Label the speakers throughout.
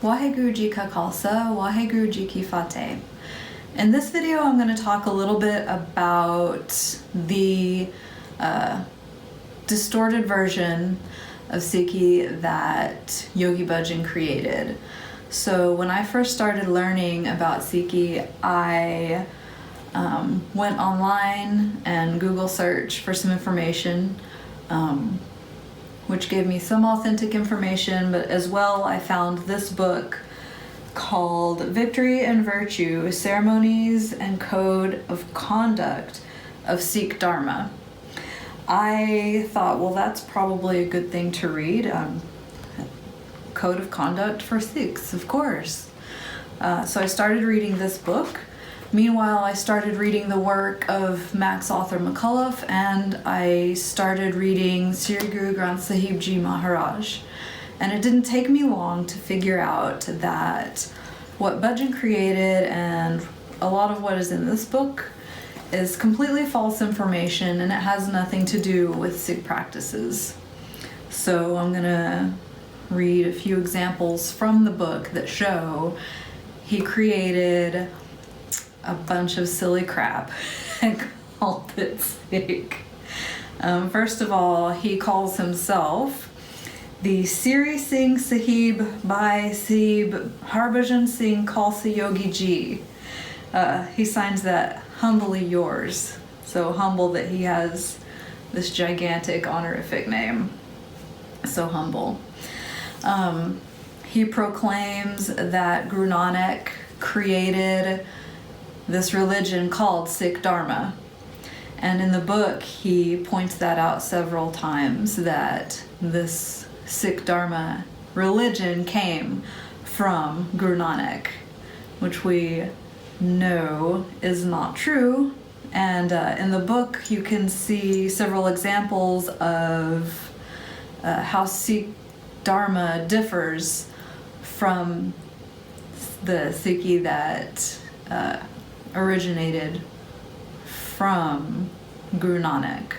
Speaker 1: Waheguru Ji Ka Khalsa, Waheguru Ji Ki Fateh. In this video, I'm going to talk a little bit about the distorted version of Sikhi that Yogi Bhajan created. So when I first started learning about Sikhi, I went online and Google searched for some information, which gave me some authentic information, but as well I found this book called Victory and Virtue, Ceremonies and Code of Conduct of Sikh Dharma. I thought, well, that's probably a good thing to read. Code of Conduct for Sikhs, of course. So I started reading this book. Meanwhile, I started reading the work of Max Author McCullough, and I started reading Sri Guru Granth Sahib Ji Maharaj. And it didn't take me long to figure out that what Bhajan created and a lot of what is in this book is completely false information, and it has nothing to do with Sikh practices. So I'm gonna read a few examples from the book that show he created a bunch of silly crap and called it Sikh. First of all, he calls himself the Siri Singh Sahib Bhai Sahib Harbhajan Singh Khalsa Yogi Ji. He signs that humbly yours. So humble that he has this gigantic honorific name. So humble. He proclaims that Guru Nanak created this religion called Sikh Dharma. And in the book, he points that out several times, that this Sikh Dharma religion came from Guru Nanak, which we know is not true. And in the book, you can see several examples of how Sikh Dharma differs from the Sikhi that originated from Guru Nanak.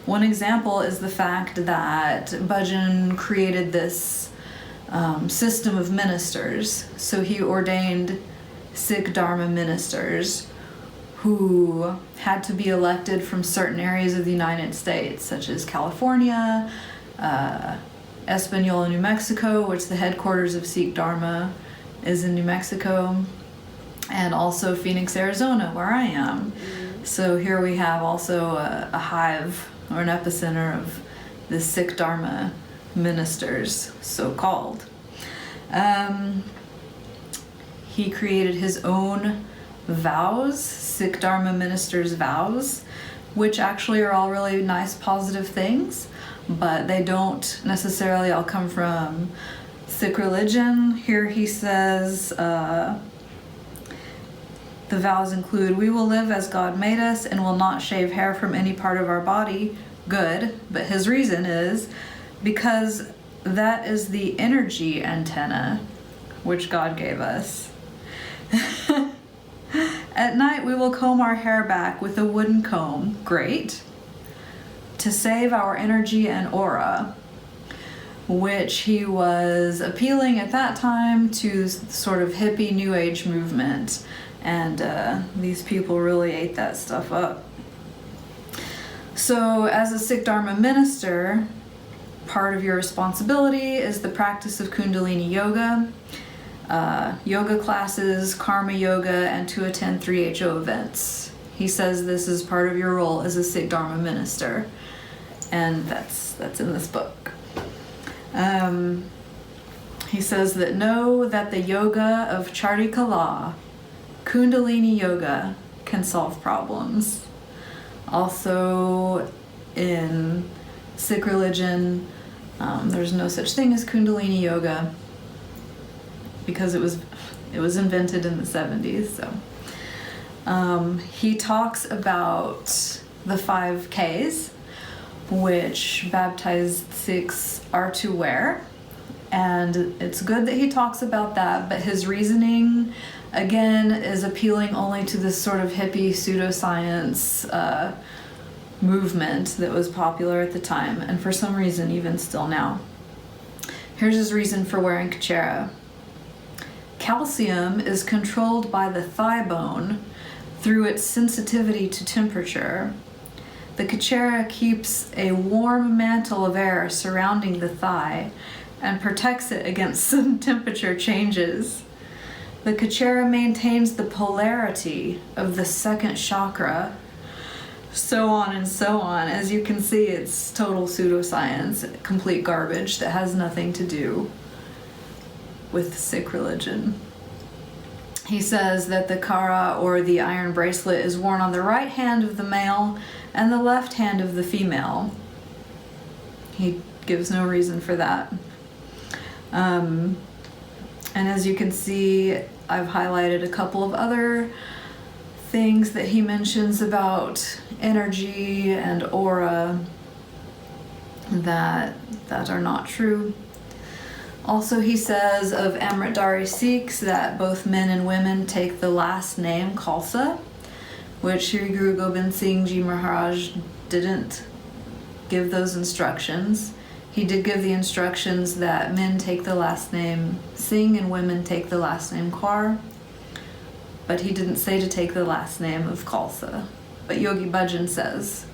Speaker 1: One example is the fact that Bhajan created this system of ministers. So he ordained Sikh Dharma ministers who had to be elected from certain areas of the United States, such as California, Española, New Mexico, which the headquarters of Sikh Dharma is in New Mexico, and also Phoenix, Arizona, where I am. So here we have also a hive or an epicenter of the Sikh Dharma ministers, so-called. He created his own vows, Sikh Dharma ministers' vows, which actually are all really nice, positive things, but they don't necessarily all come from Sikh religion. Here he says, the vows include, we will live as God made us and will not shave hair from any part of our body. Good, but his reason is because that is the energy antenna which God gave us. At night we will comb our hair back with a wooden comb. Great. To save our energy and aura, which he was appealing at that time to sort of hippie new age movement. And these people really ate that stuff up. So as a Sikh Dharma minister, part of your responsibility is the practice of Kundalini yoga, yoga classes, karma yoga, and to attend 3HO events. He says this is part of your role as a Sikh Dharma minister. And that's in this book. He says that know that the yoga of Charikala, Kundalini yoga, can solve problems. Also in Sikh religion, there's no such thing as Kundalini yoga because it was invented in the 70s. So he talks about the 5 Ks, which baptized Sikhs are to wear. And it's good that he talks about that, but his reasoning, again, is appealing only to this sort of hippie pseudoscience movement that was popular at the time, and for some reason even still now. Here's his reason for wearing kachera. calcium is controlled by the thigh bone through its sensitivity to temperature. The kachera keeps a warm mantle of air surrounding the thigh and protects it against sudden temperature changes. The kachera maintains the polarity of the second chakra, so on and so on. As you can see, it's total pseudoscience, complete garbage that has nothing to do with Sikh religion. He says that the kara, or the iron bracelet, is worn on the right hand of the male and the left hand of the female. He gives no reason for that. And as you can see, I've highlighted a couple of other things that he mentions about energy and aura that are not true. Also, he says of Amritdhari Sikhs that both men and women take the last name Khalsa, which Sri Guru Gobind Singh Ji Maharaj didn't give those instructions. He did give the instructions that men take the last name Singh and women take the last name Kaur, but he didn't say to take the last name of Khalsa. But Yogi Bhajan says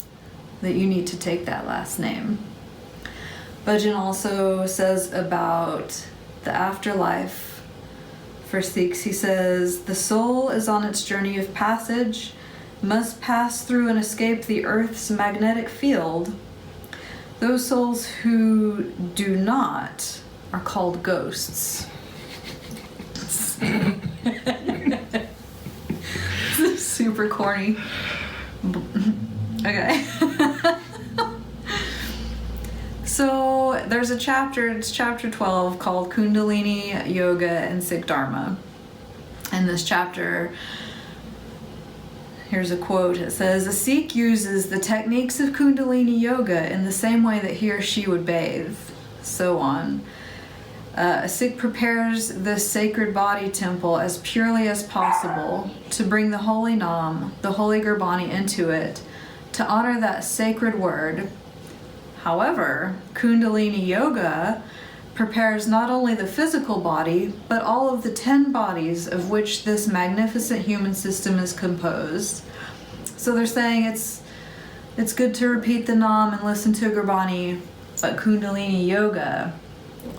Speaker 1: that you need to take that last name. Bhajan also says about the afterlife for Sikhs. He says, the soul is on its journey of passage, must pass through and escape the earth's magnetic field. Those souls who do not are called ghosts. Super corny. Okay. So there's a chapter, it's chapter 12, called Kundalini Yoga and Sikh Dharma. In this chapter, here's a quote. It says, a Sikh uses the techniques of Kundalini Yoga in the same way that he or she would bathe, so on. A Sikh prepares the sacred body temple as purely as possible to bring the holy Nam, the holy Gurbani, into it, to honor that sacred word. However, Kundalini Yoga prepares not only the physical body, but all of the 10 bodies of which this magnificent human system is composed. So they're saying it's good to repeat the Nam and listen to Gurbani, but Kundalini Yoga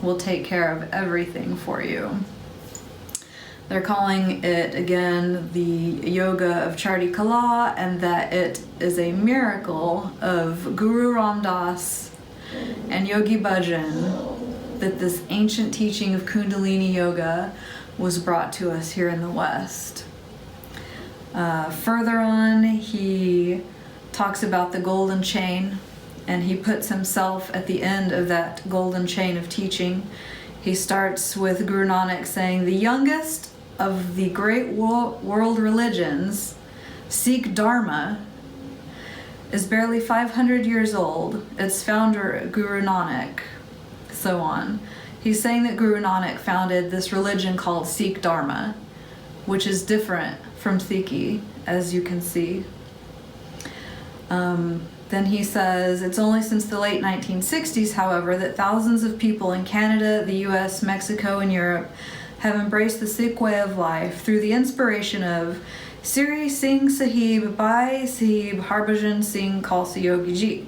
Speaker 1: will take care of everything for you. They're calling it, again, the Yoga of Chardi Kala, and that it is a miracle of Guru Ram Das and Yogi Bhajan that this ancient teaching of Kundalini Yoga was brought to us here in the West. Further on, he talks about the golden chain, and he puts himself at the end of that golden chain of teaching. He starts with Guru Nanak saying, the youngest of the great world religions, Sikh Dharma, is barely 500 years old. Its founder, Guru Nanak, so on. He's saying that Guru Nanak founded this religion called Sikh Dharma, which is different from Sikhi, as you can see. Then he says, it's only since the late 1960s, however, that thousands of people in Canada, the US, Mexico, and Europe have embraced the Sikh way of life through the inspiration of Sri Singh Sahib Bhai Sahib Harbhajan Singh Khalsa Yogi Ji.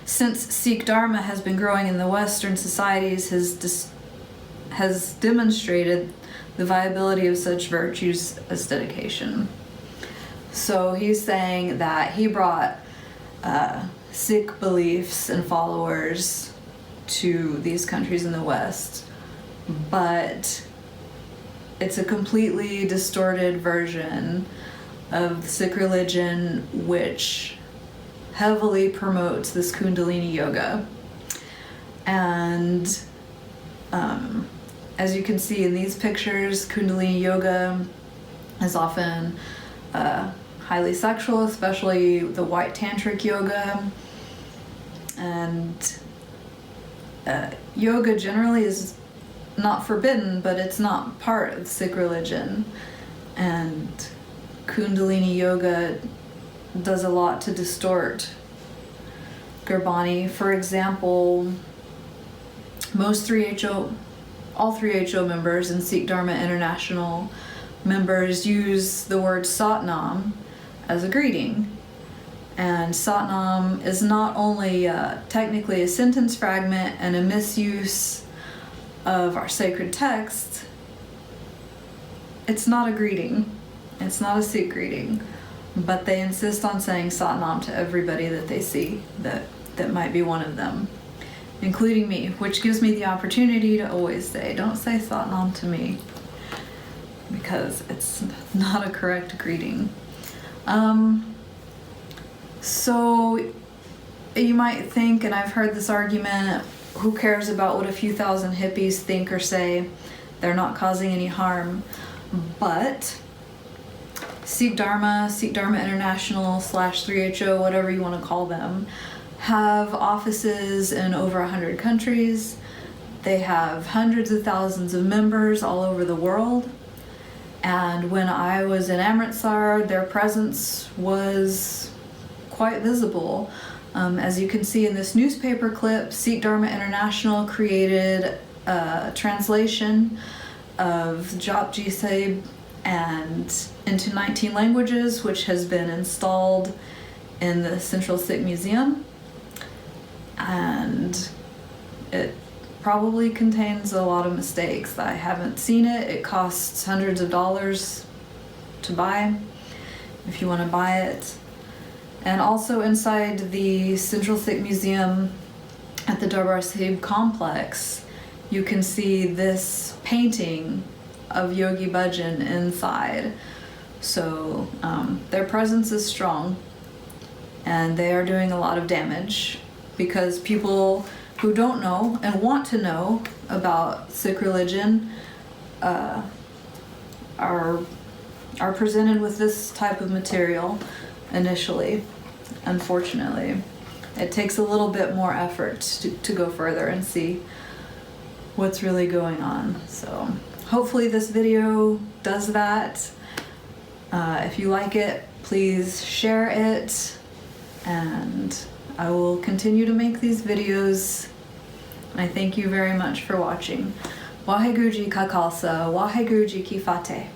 Speaker 1: Since Sikh Dharma has been growing in the Western societies, has demonstrated the viability of such virtues as dedication. So he's saying that he brought Sikh beliefs and followers to these countries in the West, but it's a completely distorted version of the Sikh religion, which heavily promotes this Kundalini Yoga. And as you can see in these pictures, Kundalini Yoga is often highly sexual, especially the white tantric yoga. And yoga generally is not forbidden, but it's not part of Sikh religion. And Kundalini Yoga does a lot to distort Gurbani. For example, most 3HO all 3HO members and Sikh Dharma International members use the word Satnam as a greeting. And Satnam is not only technically a sentence fragment and a misuse of our sacred text, it's not a greeting. It's not a Sikh greeting. But they insist on saying Satnam to everybody that they see that might be one of them, including me, which gives me the opportunity to always say, don't say Satnam to me, because it's not a correct greeting. So you might think, and I've heard this argument, who cares about what a few thousand hippies think or say? They're not causing any harm. But Sikh Dharma International / 3HO, whatever you want to call them, have offices in over 100 countries. They have hundreds of thousands of members all over the world. And when I was in Amritsar, their presence was quite visible. As you can see in this newspaper clip, Sikh Dharma International created a translation of Japji Sahib and into 19 languages, which has been installed in the Central Sikh Museum. And it probably contains a lot of mistakes. I haven't seen it. It costs hundreds of dollars to buy if you want to buy it. And also inside the Central Sikh Museum at the Darbar Sahib complex, you can see this painting of Yogi Bhajan inside. So their presence is strong, and they are doing a lot of damage because people who don't know and want to know about Sikh religion are presented with this type of material initially. Unfortunately, it takes a little bit more effort to go further and see what's really going on. So hopefully this video does that. If you like it, please share it, and I will continue to make these videos. I thank you very much for watching. Waheguru Ji Ka Khalsa, Waheguru Ji Ki Fateh.